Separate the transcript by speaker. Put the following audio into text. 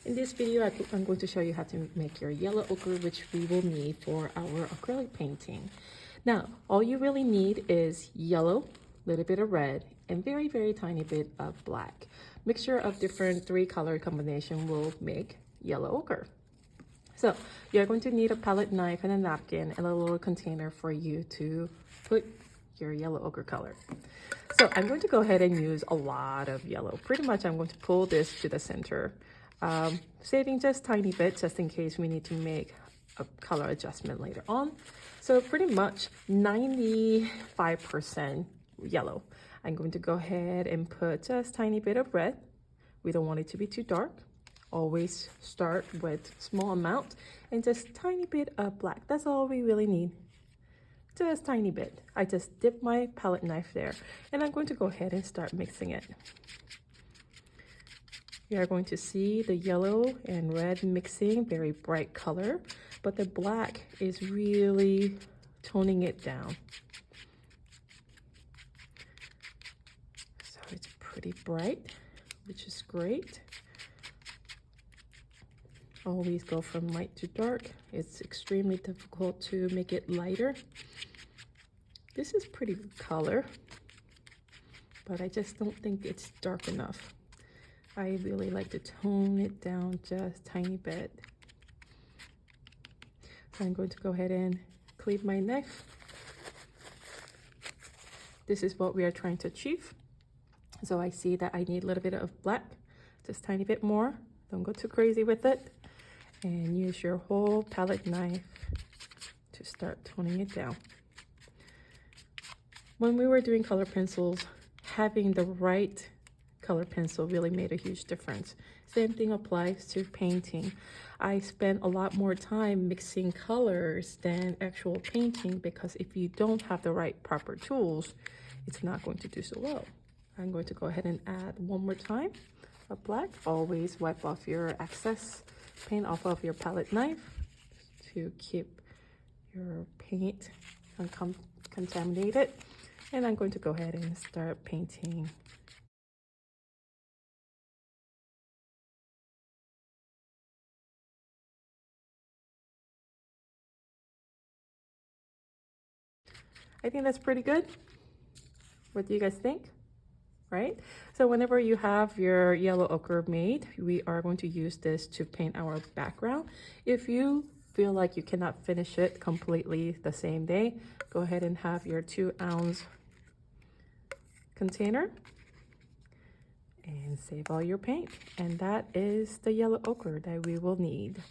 Speaker 1: In this video, I'm going to show you how to make your yellow ochre, which we will need for our acrylic painting. Now, all you really need is yellow, a little bit of red, and very tiny bit of black. Mixture of different 3-color combination will make yellow ochre. So you're going to need a palette knife and a napkin and a little container for you to put your yellow ochre color. So I'm going to go ahead and use a lot of yellow. Pretty much I'm going to pull this to the center, saving just tiny bit just in case we need to make a color adjustment later on. So pretty much 95% yellow. I'm going to go ahead and put just tiny bit of red. We don't want it to be too dark. Always start with small amount and just tiny bit of black. That's all we really need. Just tiny bit. I just dip my palette knife there and I'm going to go ahead and start mixing it. You are going to see the yellow and red mixing, very bright color, but the black is really toning it down. So it's pretty bright, which is great. Always go from light to dark. It's extremely difficult to make it lighter. This is pretty color, but I just don't think it's dark enough. I really like to tone it down just a tiny bit. So I'm going to go ahead and cleave my knife. This is what we are trying to achieve. So I see that I need a little bit of black, just a tiny bit more. Don't go too crazy with it. And use your whole palette knife to start toning it down. When we were doing color pencils, having the right color pencil really made a huge difference. Same thing applies to painting. I spent a lot more time mixing colors than actual painting because if you don't have the right proper tools, it's not going to do so well. I'm going to go ahead and add one more time of black. Always wipe off your excess paint off of your palette knife to keep your paint uncontaminated. And I'm going to go ahead and start painting. I think that's pretty good. What do you guys think? Right? So whenever you have your yellow ochre made, we are going to use this to paint our background. If you feel like you cannot finish it completely the same day, go ahead and have your 2-ounce container and save all your paint. And that is the yellow ochre that we will need.